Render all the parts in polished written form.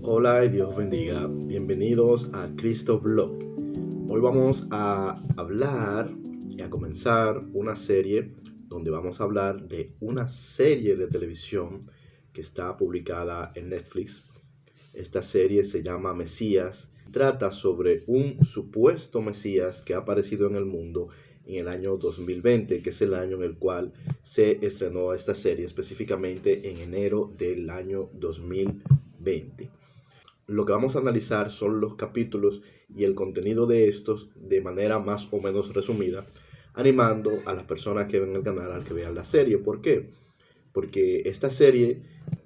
Hola y Dios bendiga. Bienvenidos a Cristo Blog. Hoy vamos a hablar y a comenzar una serie donde vamos a hablar de una serie de televisión que está publicada en Netflix. Esta serie se llama Mesías. Trata sobre un supuesto Mesías que ha aparecido en el mundo en el año 2020, que es el año en el cual se estrenó esta serie, específicamente en enero del año 2020. Lo que vamos a analizar son los capítulos y el contenido de estos de manera más o menos resumida, animando a las personas que ven el canal a que vean la serie. ¿Por qué? Porque esta serie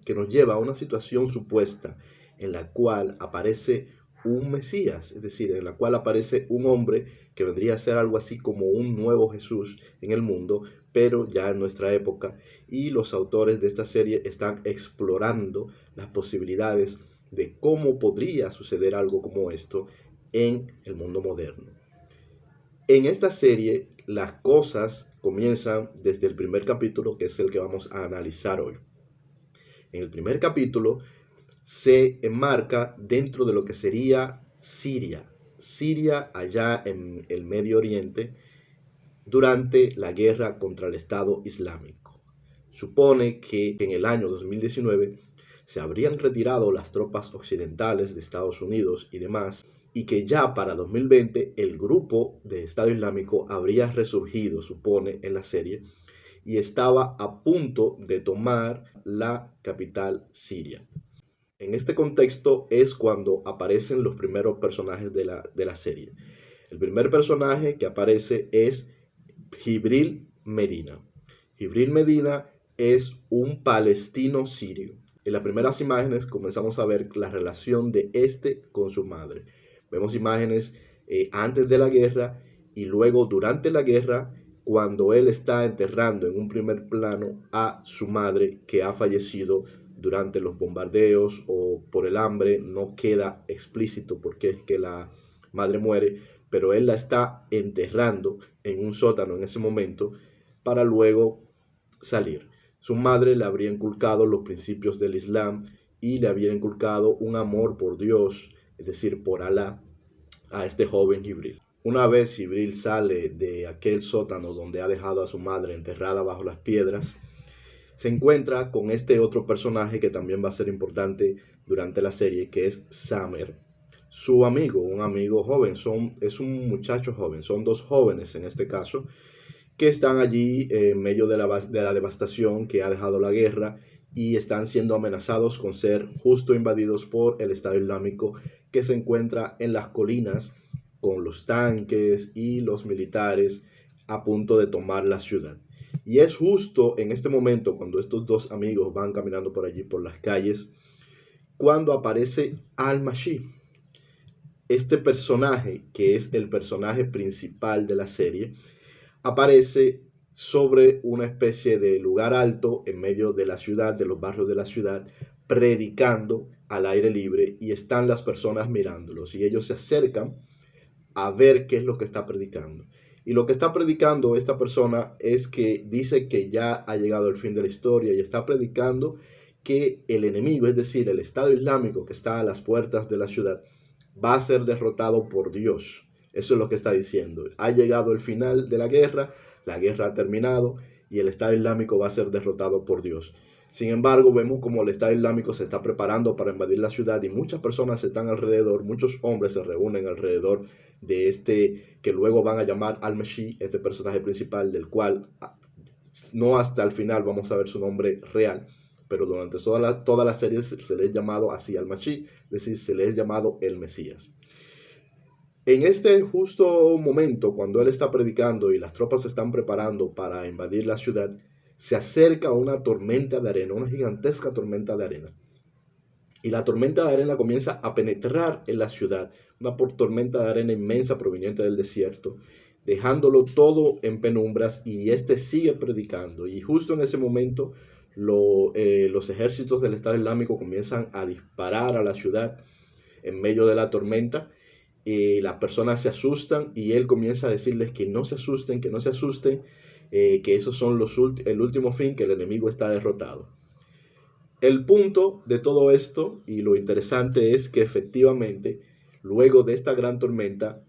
que nos lleva a una situación supuesta en la cual aparece un Mesías, es decir, en la cual aparece un hombre que vendría a ser algo así como un nuevo Jesús en el mundo, pero ya en nuestra época, y los autores de esta serie están explorando las posibilidades de cómo podría suceder algo como esto en el mundo moderno. En esta serie las cosas comienzan desde el primer capítulo, que es el que vamos a analizar hoy. En el primer capítulo se enmarca dentro de lo que sería Siria allá en el Medio Oriente durante la guerra contra el Estado Islámico. Supone que en el año 2019 se habrían retirado las tropas occidentales de Estados Unidos y demás, y que ya para 2020 el grupo de Estado Islámico habría resurgido, supone, en la serie, y estaba a punto de tomar la capital siria. En este contexto es cuando aparecen los primeros personajes de la serie. El primer personaje que aparece es Jibril Medina. Jibril Medina es un palestino sirio. En las primeras imágenes comenzamos a ver la relación de este con su madre. Vemos imágenes antes de la guerra y luego durante la guerra, cuando él está enterrando en un primer plano a su madre que ha fallecido durante los bombardeos o por el hambre. No queda explícito por qué es que la madre muere, pero él la está enterrando en un sótano en ese momento para luego salir. Su madre le habría inculcado los principios del Islam y le habría inculcado un amor por Dios, es decir, por Alá, a este joven Jibril. Una vez Jibril sale de aquel sótano donde ha dejado a su madre enterrada bajo las piedras, se encuentra con este otro personaje que también va a ser importante durante la serie, que es Samer, su amigo, un amigo joven. Es un muchacho joven, son dos jóvenes en este caso, que están allí en medio de la devastación que ha dejado la guerra y están siendo amenazados con ser justo invadidos por el Estado Islámico, que se encuentra en las colinas con los tanques y los militares a punto de tomar la ciudad. Y es justo en este momento, cuando estos dos amigos van caminando por allí, por las calles, cuando aparece Al-Mashi. Este personaje, que es el personaje principal de la serie, aparece sobre una especie de lugar alto en medio de la ciudad, de los barrios de la ciudad, predicando al aire libre, y están las personas mirándolos y ellos se acercan a ver qué es lo que está predicando. Y lo que está predicando esta persona es que dice que ya ha llegado el fin de la historia y está predicando que el enemigo, es decir, el Estado Islámico que está a las puertas de la ciudad, va a ser derrotado por Dios. Eso es lo que está diciendo. Ha llegado el final de la guerra ha terminado y el Estado Islámico va a ser derrotado por Dios. Sin embargo, vemos como el Estado Islámico se está preparando para invadir la ciudad y muchas personas están alrededor, muchos hombres se reúnen alrededor de este que luego van a llamar Al-Mashi, este personaje principal del cual no hasta el final vamos a ver su nombre real, pero durante toda la serie se le ha llamado así Al-Mashi, es decir, se le ha llamado el Mesías. En este justo momento, cuando él está predicando y las tropas se están preparando para invadir la ciudad, se acerca una tormenta de arena, una gigantesca tormenta de arena. Y la tormenta de arena comienza a penetrar en la ciudad, una tormenta de arena inmensa proveniente del desierto, dejándolo todo en penumbras, y este sigue predicando. Y justo en ese momento los ejércitos del Estado Islámico comienzan a disparar a la ciudad en medio de la tormenta. Las personas se asustan y él comienza a decirles que no se asusten, que esos son el último fin, que el enemigo está derrotado. El punto de todo esto y lo interesante es que efectivamente, luego de esta gran tormenta,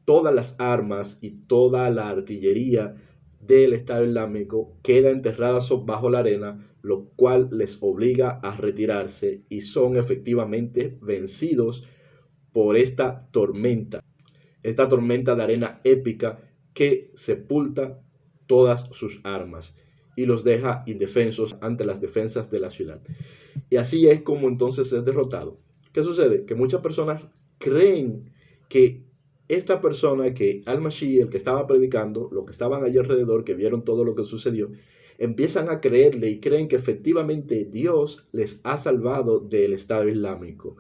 todas las armas y toda la artillería del Estado Islámico queda enterrada bajo la arena, lo cual les obliga a retirarse y son efectivamente vencidos por esta tormenta de arena épica que sepulta todas sus armas y los deja indefensos ante las defensas de la ciudad. Y así es como entonces es derrotado. ¿Qué sucede? Que muchas personas creen que esta persona, que Al-Mashi, el que estaba predicando, los que estaban allí alrededor, que vieron todo lo que sucedió, empiezan a creerle y creen que efectivamente Dios les ha salvado del Estado Islámico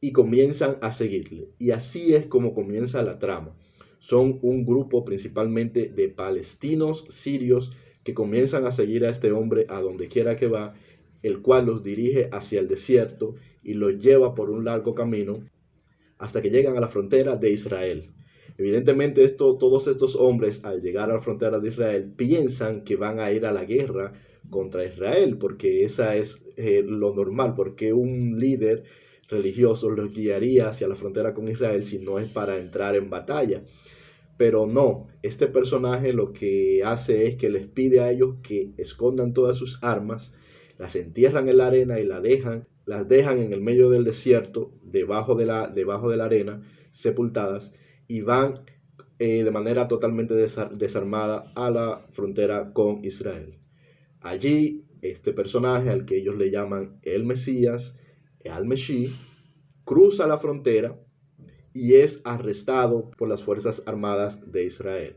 y comienzan a seguirle. Y así es como comienza la trama. Son un grupo principalmente de palestinos sirios que comienzan a seguir a este hombre a donde quiera que va, el cual los dirige hacia el desierto y los lleva por un largo camino hasta que llegan a la frontera de Israel. Evidentemente todos estos hombres al llegar a la frontera de Israel piensan que van a ir a la guerra contra Israel, porque esa es lo normal, porque un líder religioso los guiaría hacia la frontera con Israel si no es para entrar en batalla. Pero no, este personaje lo que hace es que les pide a ellos que escondan todas sus armas, las entierran en la arena y las dejan en el medio del desierto, debajo de la arena, sepultadas, y van de manera totalmente desarmada a la frontera con Israel. Allí, este personaje, al que ellos le llaman el Mesías, Al-Meshi, cruza la frontera y es arrestado por las Fuerzas Armadas de Israel.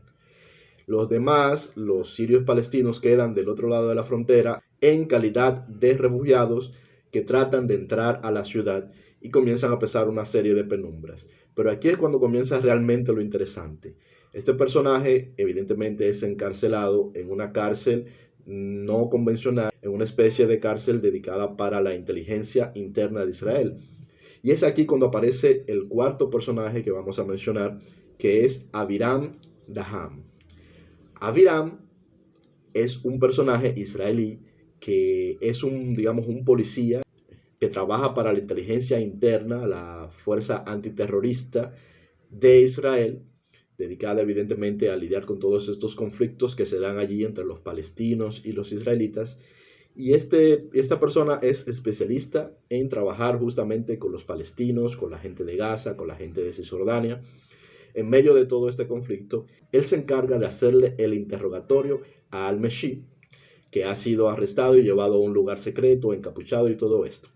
Los demás, los sirios palestinos, quedan del otro lado de la frontera en calidad de refugiados que tratan de entrar a la ciudad y comienzan a pasar una serie de penumbras. Pero aquí es cuando comienza realmente lo interesante. Este personaje evidentemente es encarcelado en una cárcel no convencional, en una especie de cárcel dedicada para la inteligencia interna de Israel. Y es aquí cuando aparece el cuarto personaje que vamos a mencionar, que es Aviram Daham. Aviram es un personaje israelí que es un policía que trabaja para la inteligencia interna, la fuerza antiterrorista de Israel, dedicada evidentemente a lidiar con todos estos conflictos que se dan allí entre los palestinos y los israelitas. Y esta persona es especialista en trabajar justamente con los palestinos, con la gente de Gaza, con la gente de Cisjordania. En medio de todo este conflicto, él se encarga de hacerle el interrogatorio a Al-Meshi, que ha sido arrestado y llevado a un lugar secreto, encapuchado y todo esto.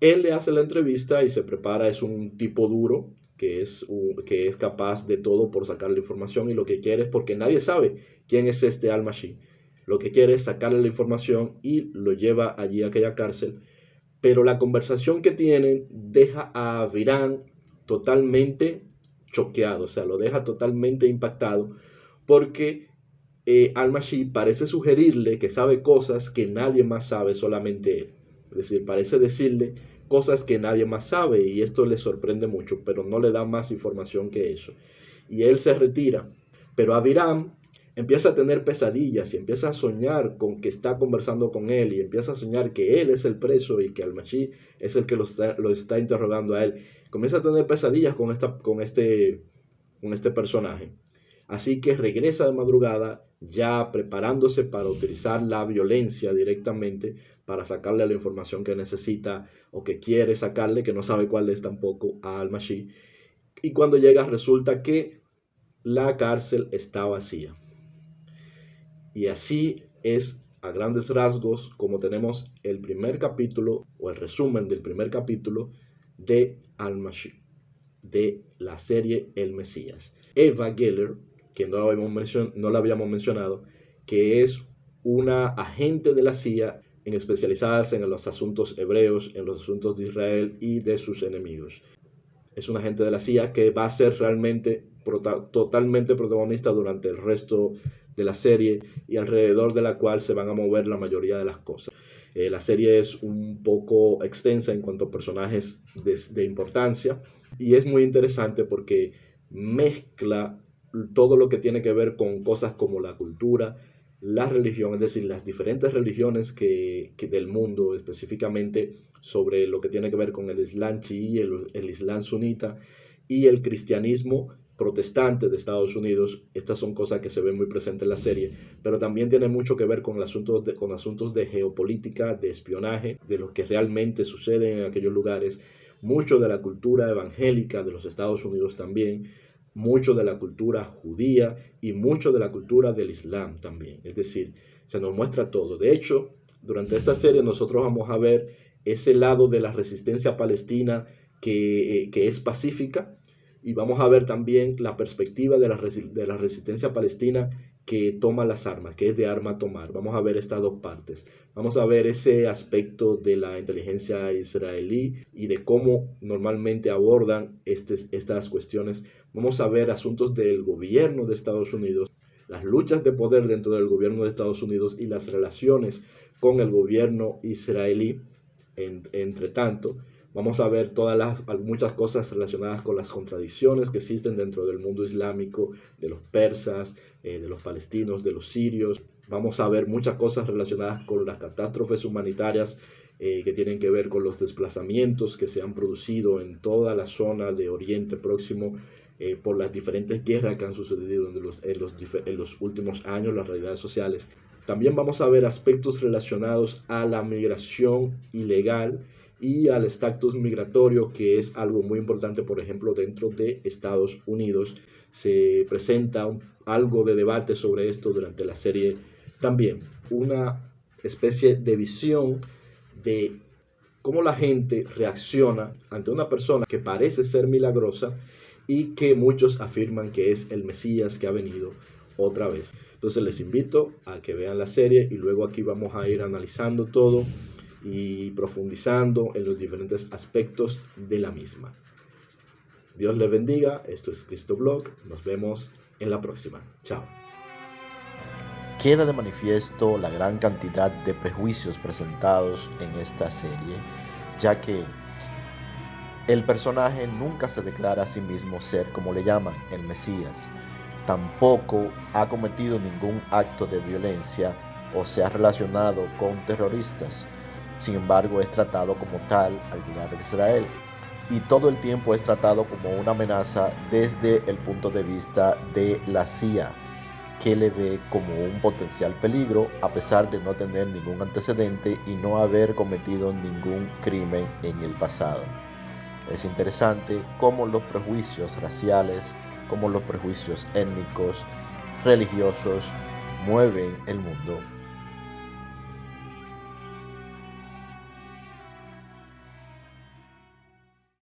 Él le hace la entrevista y se prepara, es un tipo duro, que es capaz de todo por sacar la información, y lo que quiere es, porque nadie sabe quién es este Al-Mashi, lo que quiere es sacarle la información y lo lleva allí a aquella cárcel. Pero la conversación que tienen deja a Virán totalmente choqueado, o sea, lo deja totalmente impactado, porque Al-Mashi parece sugerirle que sabe cosas que nadie más sabe, solamente él. Es decir, parece decirle cosas que nadie más sabe, y esto le sorprende mucho, pero no le da más información que eso. Y él se retira. Pero Aviram empieza a tener pesadillas y empieza a soñar con que está conversando con él, y empieza a soñar que él es el preso y que Al-Mashi es el que lo está interrogando a él. Comienza a tener pesadillas con este personaje. Así que regresa de madrugada, ya preparándose para utilizar la violencia directamente para sacarle la información que necesita o que quiere sacarle, que no sabe cuál es tampoco, a Al-Mashi. Y cuando llega resulta que la cárcel está vacía. Y así es, a grandes rasgos, como tenemos el primer capítulo o el resumen del primer capítulo de Al-Mashi, de la serie El Mesías. Eva Geller, que no la habíamos mencionado, que es una agente de la CIA especializadas en los asuntos hebreos, en los asuntos de Israel y de sus enemigos. Es una agente de la CIA que va a ser realmente totalmente protagonista durante el resto de la serie, y alrededor de la cual se van a mover la mayoría de las cosas. La serie es un poco extensa en cuanto a personajes de importancia, y es muy interesante porque mezcla todo lo que tiene que ver con cosas como la cultura, la religión, es decir, las diferentes religiones que del mundo, específicamente sobre lo que tiene que ver con el Islam chií, el Islam sunita y el cristianismo protestante de Estados Unidos. Estas son cosas que se ven muy presentes en la serie, pero también tiene mucho que ver con asuntos de geopolítica, de espionaje, de lo que realmente sucede en aquellos lugares, mucho de la cultura evangélica de los Estados Unidos también, mucho de la cultura judía y mucho de la cultura del Islam también. Es decir, se nos muestra todo. De hecho, durante esta serie nosotros vamos a ver ese lado de la resistencia palestina que es pacífica, y vamos a ver también la perspectiva de la resistencia palestina que toma las armas, que es de arma tomar. Vamos a ver estas dos partes. Vamos a ver ese aspecto de la inteligencia israelí y de cómo normalmente abordan estas cuestiones. Vamos a ver asuntos del gobierno de Estados Unidos, las luchas de poder dentro del gobierno de Estados Unidos y las relaciones con el gobierno israelí. Entre tanto, vamos a ver muchas cosas relacionadas con las contradicciones que existen dentro del mundo islámico, de los persas, de los palestinos, de los sirios. Vamos a ver muchas cosas relacionadas con las catástrofes humanitarias que tienen que ver con los desplazamientos que se han producido en toda la zona de Oriente Próximo por las diferentes guerras que han sucedido en los últimos años, las realidades sociales. También vamos a ver aspectos relacionados a la migración ilegal y al estatus migratorio, que es algo muy importante, por ejemplo, dentro de Estados Unidos. Se presenta algo de debate sobre esto durante la serie. También una especie de visión de cómo la gente reacciona ante una persona que parece ser milagrosa y que muchos afirman que es el Mesías que ha venido otra vez. Entonces les invito a que vean la serie y luego aquí vamos a ir analizando todo y profundizando en los diferentes aspectos de la misma. Dios les bendiga. Esto es Cristo Blog. Nos vemos en la próxima. Chao. Queda de manifiesto la gran cantidad de prejuicios presentados en esta serie, ya que el personaje nunca se declara a sí mismo ser, como le llaman, el Mesías. Tampoco ha cometido ningún acto de violencia o se ha relacionado con terroristas. Sin embargo, es tratado como tal al llegar a Israel. Y todo el tiempo es tratado como una amenaza desde el punto de vista de la CIA, que le ve como un potencial peligro a pesar de no tener ningún antecedente y no haber cometido ningún crimen en el pasado. Es interesante cómo los prejuicios raciales, cómo los prejuicios étnicos, religiosos, mueven el mundo.